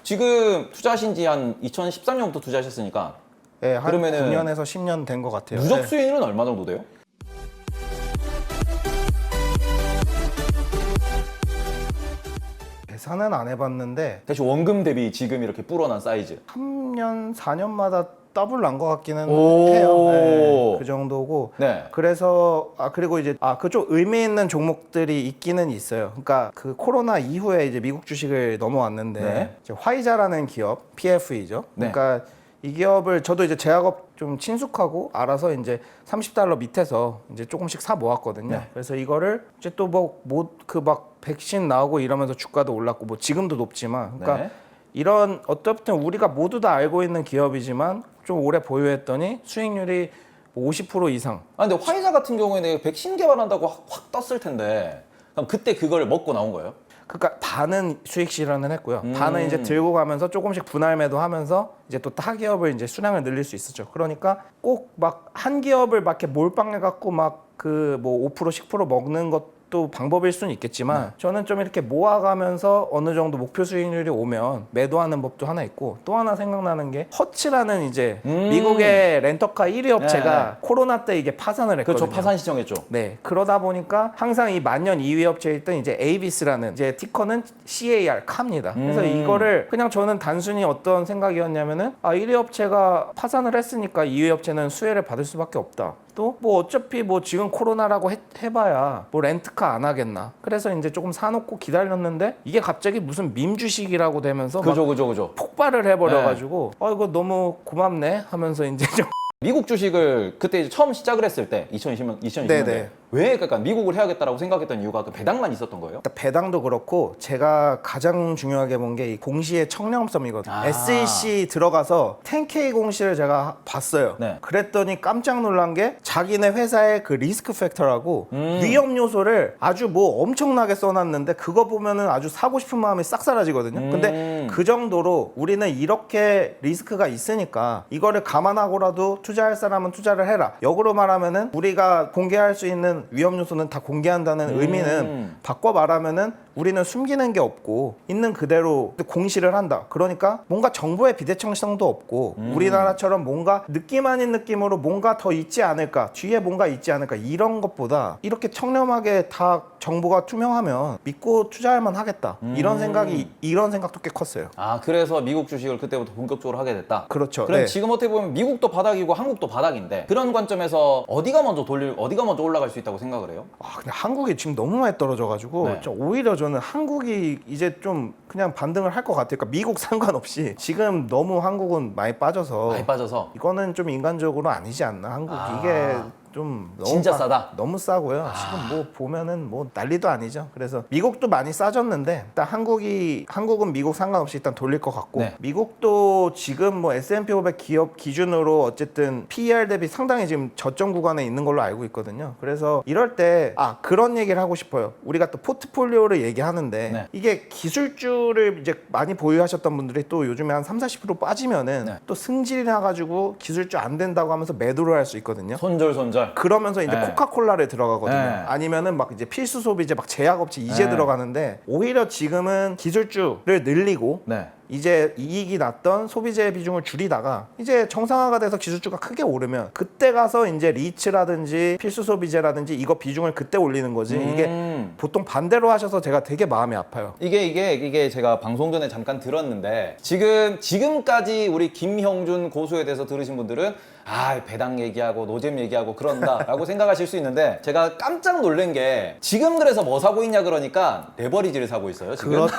지금 투자하신 지 한 2013년부터 투자하셨으니까 네, 한 그러면은 9년에서 10년 된 것 같아요. 누적 네. 수익률은 얼마 정도 돼요? 계산은 안 해봤는데 대충 원금 대비 지금 이렇게 불어난 사이즈. 3년, 4년마다 더블 난 것 같기는 오. 해요. 네, 그 정도고. 네. 그래서 그리고 이제 그쪽 의미 있는 종목들이 있기는 있어요. 그러니까 그 코로나 이후에 이제 미국 주식을 넘어왔는데 네. 이제 화이자라는 기업, PF이죠. 네. 그러니까 이 기업을 저도 이제 제약업 좀 친숙하고 알아서 이제 $30 밑에서 이제 조금씩 사 모았거든요. 네. 그래서 이거를 이제 또 막 백신 나오고 이러면서 주가도 올랐고 뭐 지금도 높지만 그러니까 네. 이런 어떻든 우리가 모두 다 알고 있는 기업이지만 좀 오래 보유했더니 수익률이 50% 이상. 근데 화이자 같은 경우에는 백신 개발한다고 확 떴을 텐데 그럼 그때 그걸 먹고 나온 거예요? 그러니까 반은 수익 실현을 했고요. 반은 이제 들고 가면서 조금씩 분할 매도하면서 이제 또 타 기업을 이제 수량을 늘릴 수 있었죠. 그러니까 꼭 막 한 기업을 막 이렇게 몰빵해 갖고 막 그 뭐 5% 10% 먹는 것도 방법일 수는 있겠지만 저는 좀 이렇게 모아가면서 어느 정도 목표 수익률이 오면 매도하는 법도 하나 있고 또 하나 생각나는 게 허츠라는 이제 미국의 렌터카 1위 업체가 코로나 때 이게 파산을 했거든요. 그렇죠. 파산 시정했죠. 네, 그러다 보니까 항상 이 만년 2위 업체였던 이제 에이비스라는 이제 티커는 CAR 카입니다. 그래서 이거를 그냥 저는 단순히 어떤 생각이었냐면은 1위 업체가 파산을 했으니까 2위 업체는 수혜를 받을 수밖에 없다. 또 뭐 어차피 뭐 지금 코로나라고 해봐야 뭐 렌트카 안 하겠나. 그래서 이제 조금 사놓고 기다렸는데 이게 갑자기 무슨 밈 주식이라고 되면서 막 그죠. 폭발을 해버려가지고 이거 너무 고맙네 하면서 이제 좀 미국 주식을 그때 이제 처음 시작을 했을 때 2020년대 네네. 왜 그러니까 미국을 해야겠다라고 생각했던 이유가 그 배당만 있었던 거예요? 일단 배당도 그렇고 제가 가장 중요하게 본 게 이 공시의 청렴성이거든요. SEC 들어가서 10K 공시를 제가 봤어요. 네. 그랬더니 깜짝 놀란 게 자기네 회사의 그 리스크 팩터라고 위험 요소를 아주 뭐 엄청나게 써놨는데 그거 보면은 아주 사고 싶은 마음이 싹 사라지거든요. 근데 그 정도로 우리는 이렇게 리스크가 있으니까 이거를 감안하고라도 투자할 사람은 투자를 해라. 역으로 말하면은 우리가 공개할 수 있는 위험 요소는 다 공개한다는 의미는 바꿔 말하면은 우리는 숨기는 게 없고 있는 그대로 공시를 한다. 그러니까 뭔가 정보의 비대칭성도 없고 우리나라처럼 뭔가 느낌 아닌 느낌으로 뭔가 더 있지 않을까, 뒤에 뭔가 있지 않을까 이런 것보다 이렇게 청렴하게 다 정보가 투명하면 믿고 투자할 만 하겠다. 이런 생각도 꽤 컸어요. 그래서 미국 주식을 그때부터 본격적으로 하게 됐다. 그렇죠. 그럼 네. 지금 어떻게 보면 미국도 바닥이고 한국도 바닥인데 그런 관점에서 어디가 먼저 올라갈 수 있다고 생각을 해요? 근데 한국이 지금 너무 많이 떨어져가지고 네. 오히려 저는 한국이 이제 좀 그냥 반등을 할 것 같아요. 그러니까 미국 상관없이 지금 너무 한국은 많이 빠져서 이거는 좀 인간적으로 아니지 않나. 한국 이게 좀 너무 진짜 싸다? 너무 싸고요. 지금 뭐 보면은 뭐 난리도 아니죠. 그래서 미국도 많이 싸졌는데 일단 한국은 미국 상관없이 일단 돌릴 것 같고 네. 미국도 지금 뭐 S&P 500 기업 기준으로 어쨌든 PER 대비 상당히 지금 저점 구간에 있는 걸로 알고 있거든요. 그래서 이럴 때 그런 얘기를 하고 싶어요. 우리가 또 포트폴리오를 얘기하는데 네. 이게 기술주를 이제 많이 보유하셨던 분들이 또 요즘에 한 30-40% 빠지면은 네. 또 승질이 나가지고 기술주 안 된다고 하면서 매도를 할 수 있거든요. 손절. 그러면서 이제 네. 코카콜라를 들어가거든요. 네. 아니면은 막 이제 필수 소비재 막 제약업체 이제 네. 들어가는데 오히려 지금은 기술주를 늘리고 네. 이제 이익이 났던 소비재 비중을 줄이다가 이제 정상화가 돼서 기술주가 크게 오르면 그때 가서 이제 리츠라든지 필수 소비재라든지 이거 비중을 그때 올리는 거지. 이게 보통 반대로 하셔서 제가 되게 마음이 아파요. 이게 제가 방송 전에 잠깐 들었는데 지금까지 우리 김형준 고수에 대해서 들으신 분들은 배당 얘기하고 노잼 얘기하고 그런다라고 생각하실 수 있는데 제가 깜짝 놀란 게 지금 그래서 뭐 사고 있냐 그러니까 레버리지를 사고 있어요. 지금. 그렇죠.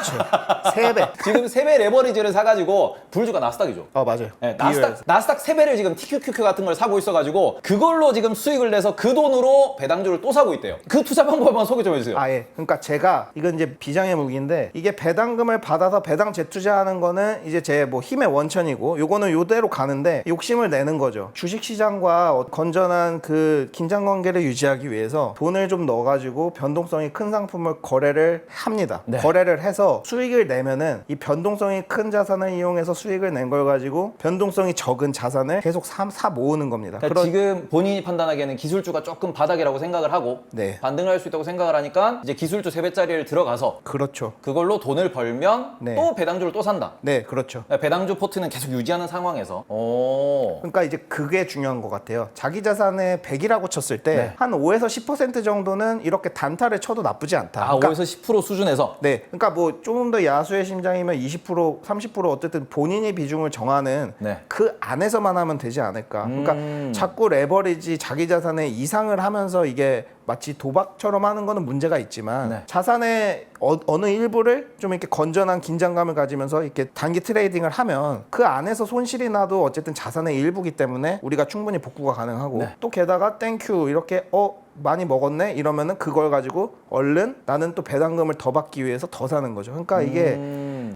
3배. 지금 3배 레버리지를 사가지고 불주가 나스닥이죠. 맞아요. 네, 나스닥 3배를 지금 TQQQ 같은 걸 사고 있어가지고 그걸로 지금 수익을 내서 그 돈으로 배당주를 또 사고 있대요. 그 투자 방법 한번 소개 좀 해주세요. 예. 그러니까 제가 이건 이제 비장의 무기인데 이게 배당금을 받아서 배당 재투자하는 거는 이제 제 뭐 힘의 원천이고 요거는 요대로 가는데 욕심을 내는 거죠. 주식시장과 건전한 그 긴장관계를 유지하기 위해서 돈을 좀 넣어가지고 변동성이 큰 상품을 거래를 합니다. 네. 거래를 해서 수익을 내면은 이 변동성이 큰 자산을 이용해서 수익을 낸 걸 가지고 변동성이 적은 자산을 계속 사 모으는 겁니다. 그러니까 지금 본인이 판단하기에는 기술주가 조금 바닥이라고 생각을 하고 네. 반등을 할 수 있다고 생각을 하니까 이제 기술주 3배짜리를 들어가서 그렇죠. 그걸로 돈을 벌면 네. 또 배당주를 또 산다. 네, 그렇죠. 배당주 포트는 계속 유지하는 상황에서. 그러니까 이제 그게 중요한 것 같아요. 자기 자산의 100이라고 쳤을 때 네. 한 5에서 10% 정도는 이렇게 단타를 쳐도 나쁘지 않다. 아, 그러니까 5에서 10% 수준에서. 네, 그러니까 뭐 조금 더 야수의 심장이면 20%, 30% 어쨌든 본인이 비중을 정하는 네. 그 안에서만 하면 되지 않을까. 그러니까 자꾸 레버리지 자기 자산의 이상을 하면서 이게 마치 도박처럼 하는 거는 문제가 있지만 네. 자산의 어느 일부를 좀 이렇게 건전한 긴장감을 가지면서 이렇게 단기 트레이딩을 하면 그 안에서 손실이 나도 어쨌든 자산의 일부기 때문에 우리가 충분히 복구가 가능하고 네. 또 게다가 땡큐 이렇게 많이 먹었네 이러면은 그걸 가지고 얼른 나는 또 배당금을 더 받기 위해서 더 사는 거죠. 그러니까 이게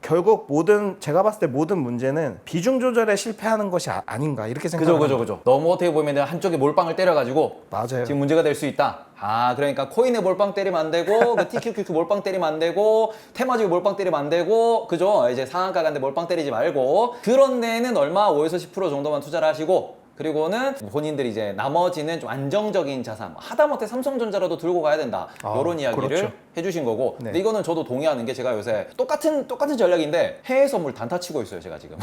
결국 제가 봤을 때 모든 문제는 비중 조절에 실패하는 것이 아닌가 이렇게 생각합니다. 그죠. 너무 어떻게 보면 한쪽에 몰빵을 때려가지고 맞아요. 지금 문제가 될 수 있다. 아, 그러니까 코인에 몰빵 때리면 안 되고, 그 TQQQ 몰빵 때리면 안 되고, 테마주에 몰빵 때리면 안 되고, 그죠? 이제 상한가 간데 몰빵 때리지 말고, 그런 데는 얼마 5에서 10% 정도만 투자를 하시고, 그리고는 본인들이 이제 나머지는 좀 안정적인 자산, 하다못해 삼성전자라도 들고 가야 된다. 이런 이야기를 그렇죠. 해주신 거고. 네. 근데 이거는 저도 동의하는 게 제가 요새 똑같은 전략인데 해외 선물 단타 치고 있어요, 제가 지금.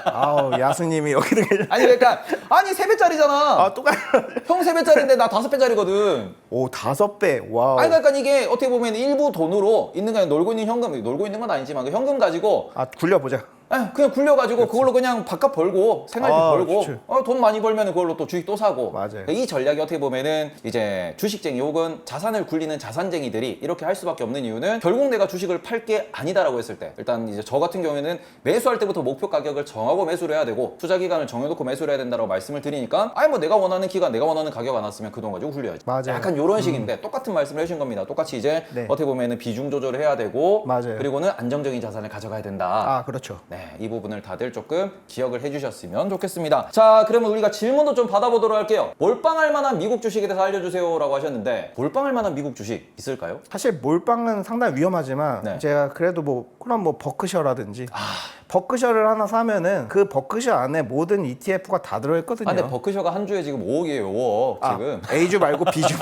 아우 야수님이 여기도 계셔. 아니, 그러니까, 아니, 3배짜리잖아. 아 똑같아. 형 3배짜리인데 나 5배짜리거든. 오 5배. 와우. 아니, 그러니까 이게 어떻게 보면 일부 돈으로 있는 게 아니라 놀고 있는 현금, 놀고 있는 건 아니지만 그 현금 가지고 아 굴려보자. 그냥 굴려가지고 그걸로 그냥 밥값 벌고 생활비 아, 벌고 좋지. 돈 많이 벌면 그걸로 또 주식 또 사고. 맞아요. 그러니까 이 전략이 어떻게 보면은 이제 주식쟁이 혹은 자산을 굴리는 자산쟁이들이 이렇게 할 수밖에 없는 이유는 결국 내가 주식을 팔 게 아니다라고 했을 때 일단 이제 저 같은 경우에는 매수할 때부터 목표 가격을 정하고 매수를 해야 되고 투자 기간을 정해놓고 매수를 해야 된다고 말씀을 드리니까 아니 뭐 내가 원하는 기간 내가 원하는 가격 안 왔으면 그 돈 가지고 굴려야지. 맞아요. 약간 이런 식인데 똑같은 말씀을 해주신 겁니다. 똑같이 이제 네. 어떻게 보면은 비중 조절을 해야 되고 맞아요. 그리고는 안정적인 자산을 가져가야 된다. 아 그렇죠. 네, 이 부분을 다들 조금 기억을 해주셨으면 좋겠습니다. 자, 그러면 우리가 질문도 좀 받아보도록 할게요. 몰빵할 만한 미국 주식에 대해서 알려주세요 라고 하셨는데 몰빵할 만한 미국 주식 있을까요? 사실 몰빵은 상당히 위험하지만 네. 제가 그래도 그럼 버크셔라든지 버크셔를 하나 사면은 그 버크셔 안에 모든 ETF가 다 들어있거든요. 근데 버크셔가 한 주에 지금 5억이에요, 5억 지금. A주 말고 B주.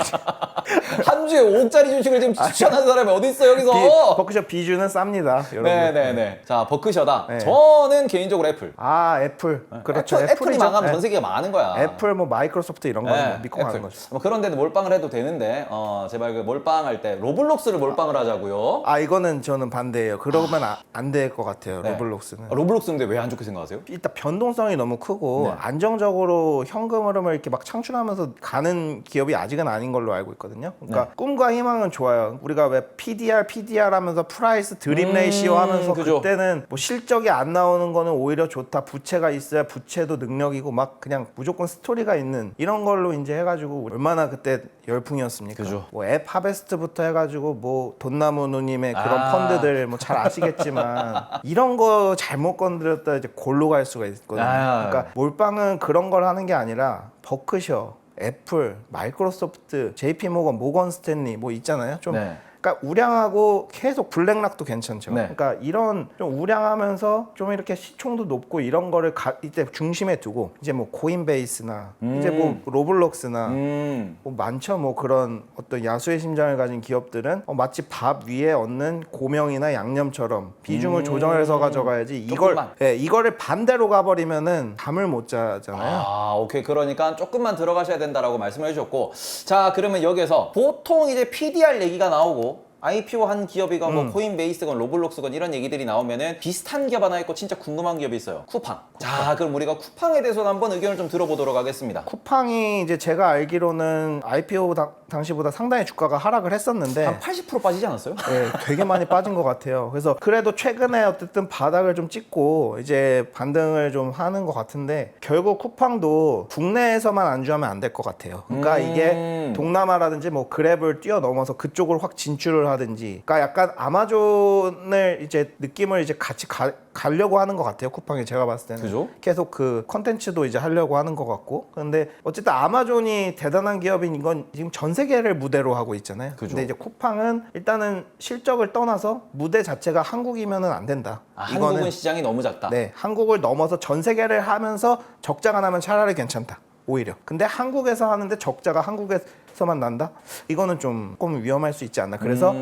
한 주에 5억짜리 주식을 지금 추천하는 사람이 어디 있어 여기서? 버크셔 B주는 쌉니다, 여러분. 네네네. 자, 버크셔다. 네. 저는 개인적으로 애플. 애플. 그렇죠. 애플이 애플이죠. 망하면 네. 전 세계가 망하는 거야. 애플, 마이크로소프트 이런 거 믿고 가는 거죠. 뭐 그런 데는 몰빵을 해도 되는데 제발 그 몰빵할 때 로블록스를 몰빵을 하자고요. 이거는 저는 반대예요. 그러면 안 될 것 같아요. 네. 로블록스는. 로블록스인데 왜 안 좋게 생각하세요? 일단 변동성이 너무 크고 네. 안정적으로 현금 흐름을 이렇게 막 창출하면서 가는 기업이 아직은 아닌 걸로 알고 있거든요. 그러니까 꿈과 희망은 좋아요. 우리가 왜 PDR 하면서 프라이스 드림 레이시오 하면서 그죠. 그때는 뭐 실적이 안 나오는 거는 오히려 좋다. 부채가 있어야 부채도 능력이고 막 그냥 무조건 스토리가 있는 이런 걸로 이제 해가지고 얼마나 그때 열풍이었습니까? 그죠. 뭐 앱 하베스트부터 해가지고 뭐 돈나무 누님의 그런 펀드들 뭐 잘 아시겠지만 이런 거 잘못 건드렸다 이제 골로 갈 수가 있거든요. 그러니까 몰빵은 그런 걸 하는 게 아니라 버크셔, 애플, 마이크로소프트, JP모건, 모건 스탠리 뭐 있잖아요. 좀 네. 그러니까 우량하고 계속 블랙락도 괜찮죠. 네. 그러니까 이런 좀 우량하면서 좀 이렇게 시총도 높고 이런 거를 이때 중심에 두고 이제 뭐 코인베이스나 이제 뭐 로블록스나 뭐 많죠. 뭐 그런 어떤 야수의 심장을 가진 기업들은 마치 밥 위에 얹는 고명이나 양념처럼 비중을 조정해서 가져가야지 이거를 반대로 가버리면면은 잠을 못 자잖아요. 오케이. 그러니까 조금만 들어가셔야 된다라고 말씀을 해주셨고, 자, 그러면 여기서 보통 이제 PDR 얘기가 나오고 IPO 한 기업이건 뭐 코인베이스건 로블록스건 이런 얘기들이 나오면은 비슷한 기업 하나 있고 진짜 궁금한 기업이 있어요. 쿠팡. 자, 그럼 우리가 쿠팡에 대해서 한번 의견을 좀 들어보도록 하겠습니다. 쿠팡이 이제 제가 알기로는 IPO 당시보다 상당히 주가가 하락을 했었는데 한 80% 빠지지 않았어요? 네, 되게 많이 빠진 것 같아요. 그래서 그래도 최근에 어쨌든 바닥을 좀 찍고 이제 반등을 좀 하는 것 같은데 결국 쿠팡도 국내에서만 안주하면 안 될 것 같아요. 그러니까 이게 동남아라든지 뭐 그랩을 뛰어넘어서 그쪽으로 확 진출을 쿠팡이라든지, 그러니까 약간 아마존을 이제 느낌을 이제 같이 가려고 하는 것 같아요. 쿠팡이 제가 봤을 때는 그죠? 계속 그 컨텐츠도 이제 하려고 하는 것 같고. 근데 어쨌든 아마존이 대단한 기업인 건 지금 전 세계를 무대로 하고 있잖아요. 그죠. 근데 이제 쿠팡은 일단은 실적을 떠나서 무대 자체가 한국이면은 안 된다. 한국은 시장이 너무 작다. 네, 한국을 넘어서 전 세계를 하면서 적자가 나면 차라리 괜찮다. 오히려. 근데 한국에서 하는데 적자가 한국에서만 난다? 이거는 조금 위험할 수 있지 않나. 그래서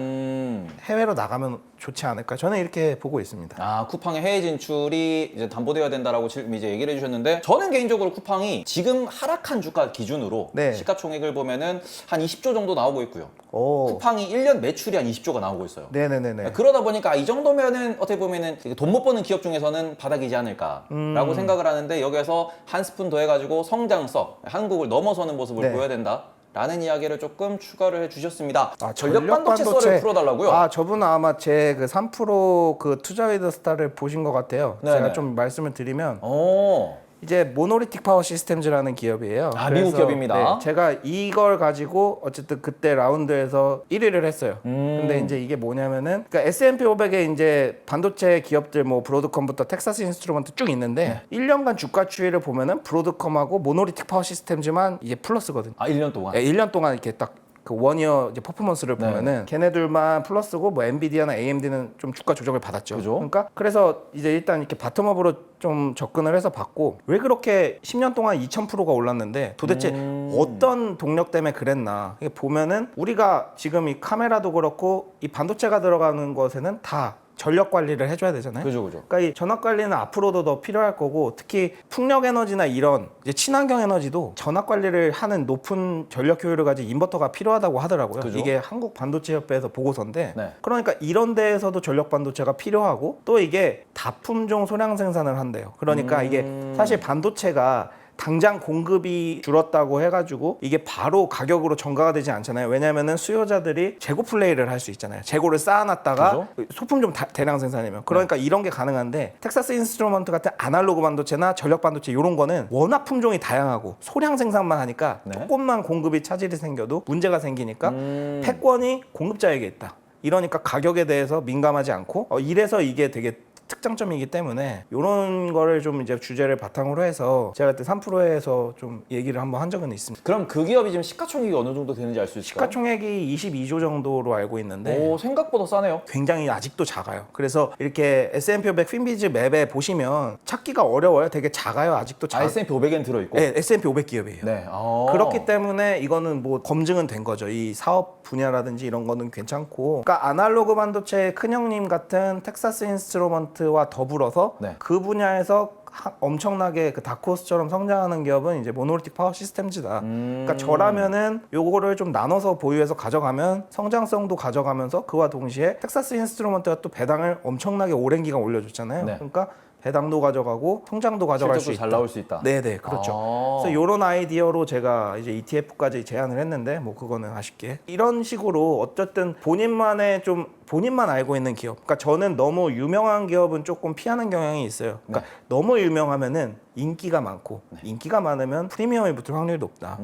해외로 나가면 좋지 않을까. 저는 이렇게 보고 있습니다. 아, 쿠팡의 해외 진출이 이제 담보되어야 된다라고 지금 이제 얘기를 해주셨는데, 저는 개인적으로 쿠팡이 지금 하락한 주가 기준으로 네. 시가총액을 보면은 한 20조 정도 나오고 있고요. 오. 쿠팡이 1년 매출이 한 20조가 나오고 있어요. 네네네네. 그러다 보니까 이 정도면은 어떻게 보면은 돈 못 버는 기업 중에서는 바닥이지 않을까라고 생각을 하는데, 여기에서 한 스푼 더 해가지고 성장성, 한국을 넘어서는 모습을 네. 보여야 된다. 라는 이야기를 조금 추가를 해주셨습니다. 아, 전력 반도체 썰을 풀어달라고요? 아, 저분 아마 제 그 3% 그 투자웨이더 스타를 보신 것 같아요. 네네. 제가 좀 말씀을 드리면 오. 이제 모노리틱 파워 시스템즈라는 기업이에요. 아, 미국 기업입니다. 네, 제가 이걸 가지고 어쨌든 그때 라운드에서 1위를 했어요. 근데 이제 이게 뭐냐면은, 그러니까 S&P 500에 이제 반도체 기업들 뭐 브로드컴부터 텍사스 인스트루먼트 쭉 있는데 1년간 주가 추이를 보면은 브로드컴하고 모노리틱 파워 시스템즈만 이게 플러스거든요. 아, 1년 동안? 네, 1년 동안 이렇게 딱 그 원이어 이제 퍼포먼스를 보면은 걔네들만 플러스고, 뭐 엔비디아나 AMD는 좀 주가 조정을 받았죠. 그죠? 그러니까 그래서 이제 일단 이렇게 바텀업으로 좀 접근을 해서 봤고, 왜 그렇게 10년 동안 2000%가 올랐는데 도대체 어떤 동력 때문에 그랬나. 이게 보면은 우리가 지금 이 카메라도 그렇고 이 반도체가 들어가는 것에는 다 전력 관리를 해줘야 되잖아요. 그죠. 그러니까 이 전압 관리는 앞으로도 더 필요할 거고, 특히 풍력 에너지나 이런 이제 친환경 에너지도 전압 관리를 하는 높은 전력 효율을 가진 인버터가 필요하다고 하더라고요. 그죠? 이게 한국 반도체 협회에서 보고서인데, 네. 그러니까 이런 데에서도 전력 반도체가 필요하고, 또 이게 다품종 소량 생산을 한대요. 그러니까 이게 사실 반도체가 당장 공급이 줄었다고 해가지고 이게 바로 가격으로 전가가 되지 않잖아요. 왜냐면은 수요자들이 재고 플레이를 할 수 있잖아요. 재고를 쌓아놨다가 소품 좀 대량 생산이면. 그러니까 이런 게 가능한데, 텍사스 인스트루먼트 같은 아날로그 반도체나 전력 반도체 이런 거는 워낙 품종이 다양하고 소량 생산만 하니까 조금만 공급이 차질이 생겨도 문제가 생기니까 패권이 공급자에게 있다. 이러니까 가격에 대해서 민감하지 않고, 이래서 이게 되게 특장점이기 때문에 이런 거를 좀 이제 주제를 바탕으로 해서 제가 그때 3%에서 좀 얘기를 한번 한 적은 있습니다. 그럼 그 기업이 지금 시가총액이 어느 정도 되는지 알 수 있을까요? 시가총액이 22조 정도로 알고 있는데 오, 생각보다 싸네요. 굉장히 아직도 작아요. 그래서 이렇게 S&P 500 핀비즈 맵에 보시면 찾기가 어려워요. 되게 작아요. 아직도 아, S&P 500엔 들어있고? 네, S&P 500 기업이에요. 네. 그렇기 때문에 이거는 뭐 검증은 된 거죠. 이 사업 분야라든지 이런 거는 괜찮고, 그러니까 아날로그 반도체 큰형님 같은 텍사스 인스트루먼트와 더불어서 네. 그 분야에서 엄청나게 그 다크호스처럼 성장하는 기업은 이제 모노리틱 파워 시스템즈다. 그러니까 저라면은 요거를 좀 나눠서 보유해서 가져가면 성장성도 가져가면서 그와 동시에 텍사스 인스트루먼트가 또 배당을 엄청나게 오랜 기간 올려줬잖아요. 네. 그러니까 배당도 가져가고 성장도 가져갈 수 실적도 있다. 잘 나올 수 있다. 네네, 그렇죠. 그래서 이런 아이디어로 제가 이제 ETF까지 제안을 했는데, 뭐 그거는 아쉽게 이런 식으로 어쨌든 본인만 알고 있는 기업. 그러니까 저는 너무 유명한 기업은 조금 피하는 경향이 있어요. 그러니까 너무 유명하면은 인기가 많고, 인기가 많으면 프리미엄이 붙을 확률이 높다.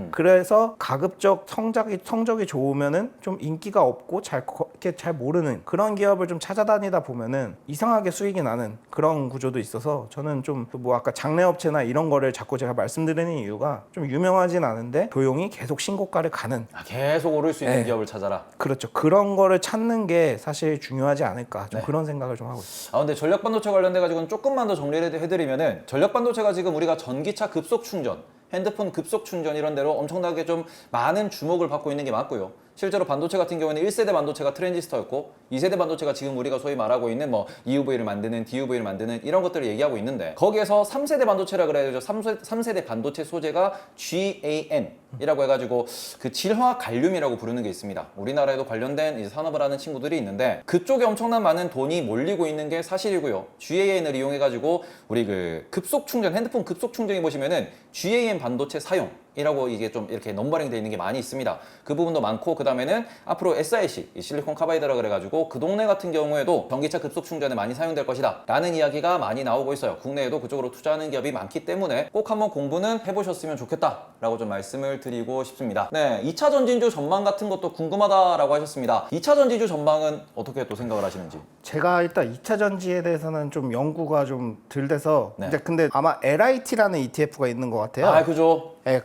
그래서 가급적 성적이 좋으면은 좀 인기가 없고 이렇게 잘 모르는 그런 기업을 좀 찾아다니다 보면은 이상하게 수익이 나는 그런 구조도 있어서, 저는 좀 뭐 아까 장래업체나 이런 거를 자꾸 제가 말씀드리는 이유가 좀 유명하진 않은데 조용히 계속 신고가를 가는, 계속 오를 수 있는 네. 기업을 찾아라. 그렇죠. 그런 거를 찾는 게 사실 중요하지 않을까, 좀 그런 생각을 좀 하고 있어요. 근데 전력 반도체 관련돼 가지고는 조금만 더 정리를 해드리면은, 전력 반도체가 지금 우리가 전기차 급속 충전, 핸드폰 급속 충전 이런 데로 엄청나게 좀 많은 주목을 받고 있는 게 맞고요. 실제로 반도체 같은 경우에는 1세대 반도체가 트랜지스터였고, 2세대 반도체가 지금 우리가 소위 말하고 있는 뭐 EUV를 만드는, DUV를 만드는 이런 것들을 얘기하고 있는데, 거기에서 3세대 반도체라 그래야죠. 3세대 반도체 소재가 GaN이라고 해가지고 그 질화 갈륨이라고 부르는 게 있습니다. 우리나라에도 관련된 이제 산업을 하는 친구들이 있는데, 그쪽에 엄청난 많은 돈이 몰리고 있는 게 사실이고요. GaN을 이용해가지고 우리 그 급속 충전, 핸드폰 급속 충전이 보시면은 GaN 반도체 사용 이라고 이게 좀 이렇게 넘버링 되어 있는 게 많이 있습니다. 그 부분도 많고, 그 다음에는 앞으로 SiC, 이 실리콘 카바이드라 그래가지고 그 동네 같은 경우에도 전기차 급속 충전에 많이 사용될 것이다 라는 이야기가 많이 나오고 있어요. 국내에도 그쪽으로 투자하는 기업이 많기 때문에 꼭 한번 공부는 해보셨으면 좋겠다 라고 좀 말씀을 드리고 싶습니다. 네, 2차 전지주 전망 같은 것도 궁금하다라고 하셨습니다. 2차 전지주 전망은 어떻게 또 생각을 하시는지? 제가 일단 2차 전지에 대해서는 좀 연구가 좀 덜 돼서 네. 이제 근데 아마 LIT라는 ETF가 있는 것 같아요. 아, 그죠. 예,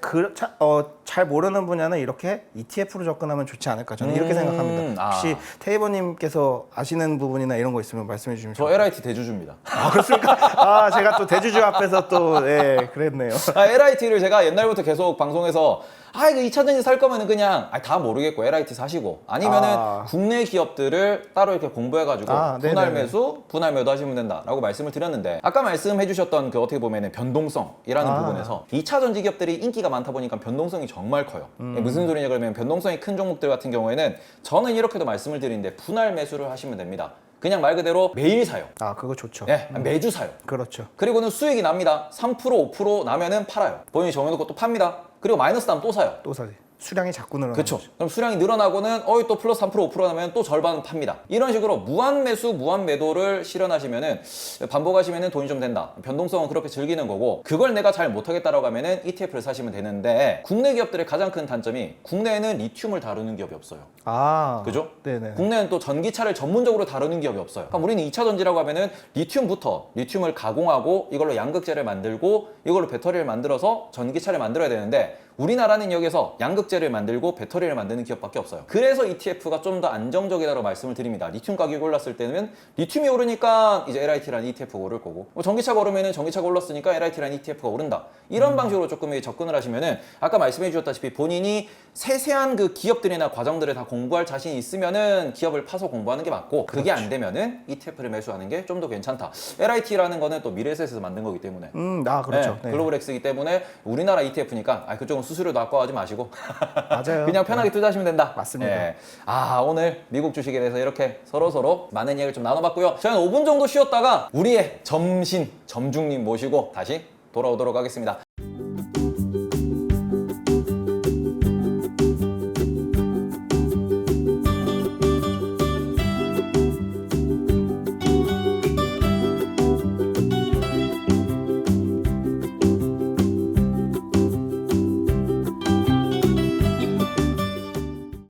잘 모르는 분야는 이렇게 ETF로 접근하면 좋지 않을까 저는 이렇게 생각합니다. 혹시 테이버님께서 아시는 부분이나 이런 거 있으면 말씀해 주시면 저 LIT 대주주입니다. 아, 그렇습니까? 아, 제가 또 대주주 앞에서 또 그랬네요. LIT를 제가 옛날부터 계속 방송에서 이거 2차 전지 살 거면은 그냥 다 모르겠고 LIT 사시고, 아니면은 국내 기업들을 따로 이렇게 공부해가지고 분할 매수, 분할 매도 하시면 된다라고 말씀을 드렸는데, 아까 말씀해 주셨던 그 어떻게 보면은 변동성이라는 부분에서 2차 전지 기업들이 인기가 많다 보니까 변동성이 정말 커요. 무슨 소리냐 그러면, 변동성이 큰 종목들 같은 경우에는 저는 이렇게도 말씀을 드리는데 분할 매수를 하시면 됩니다. 그냥 말 그대로 매일 사요. 아, 그거 좋죠. 네, 매주 사요. 그렇죠. 그리고는 수익이 납니다. 3% 5% 나면은 팔아요. 본인이 정해놓고 또 팝니다. 그리고 마이너스 나면 또 사요. 또 사지. 수량이 자꾸 늘어나는 그렇죠. 거죠. 그럼 수량이 늘어나고는 또 플러스 3% 5% 나면 또 절반은 팝니다. 이런 식으로 무한 매수, 무한 매도를 실현하시면은, 반복하시면은 돈이 좀 된다. 변동성은 그렇게 즐기는 거고, 그걸 내가 잘 못하겠다라고 하면은 ETF를 사시면 되는데, 국내 기업들의 가장 큰 단점이 국내에는 리튬을 다루는 기업이 없어요. 아, 그죠? 네네. 국내는 또 전기차를 전문적으로 다루는 기업이 없어요. 그럼 우리는 2차 전지라고 하면은 리튬을 가공하고 이걸로 양극재를 만들고 이걸로 배터리를 만들어서 전기차를 만들어야 되는데, 우리나라는 여기서 양극재를 만들고 배터리를 만드는 기업밖에 없어요. 그래서 ETF가 좀 더 안정적이라고 말씀을 드립니다. 리튬 가격이 올랐을 때는 리튬이 오르니까 이제 LIT라는 ETF가 오를 거고, 전기차가 오르면은 전기차가 올랐으니까 LIT라는 ETF가 오른다. 이런 방식으로 조금 접근을 하시면은, 아까 말씀해 주셨다시피 본인이 세세한 그 기업들이나 과정들을 다 공부할 자신이 있으면은 기업을 파서 공부하는 게 맞고, 그게 안 되면은 ETF를 매수하는 게 좀 더 괜찮다. LIT라는 거는 또 미래에셋에서 만든 거기 때문에, 그렇죠. 네. 글로벌엑스이기 때문에 우리나라 ETF니까 그쪽은 수수료도 아까워하지 마시고 맞아요. 그냥 편하게 투자하시면 된다. 맞습니다. 예. 오늘 미국 주식에 대해서 이렇게 서로 많은 이야기를 좀 나눠봤고요. 저희는 5분 정도 쉬었다가 우리의 점중님 모시고 다시 돌아오도록 하겠습니다.